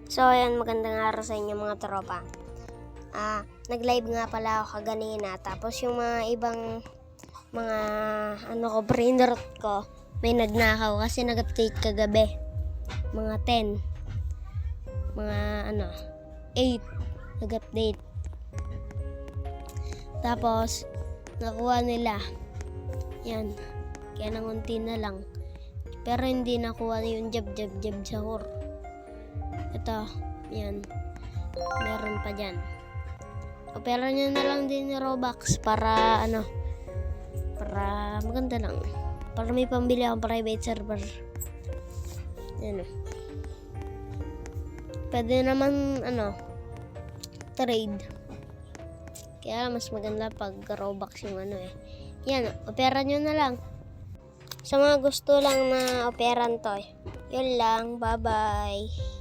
So, ayan, magandang araw sa inyo mga tropa. Nag-live nga pala ako kaganina. Tapos yung mga ibang mga brainrot ko, may nagnakaw kasi nag-update kagabi. Mga 10. Mga 8 nag-update. Tapos, nakuha nila. Yan. Kaya nangunti na lang. Pero hindi nakuha yung jab sahur. Ito, yan. Meron pa dyan. Opera nyo na lang din ni Robux para para maganda lang. Para may pambili akong private server. Yan. Pwede naman, trade. Kaya mas maganda pag Robux yung Yan, opera nyo na lang. Sa mga gusto lang na operan to, yun lang. Bye-bye.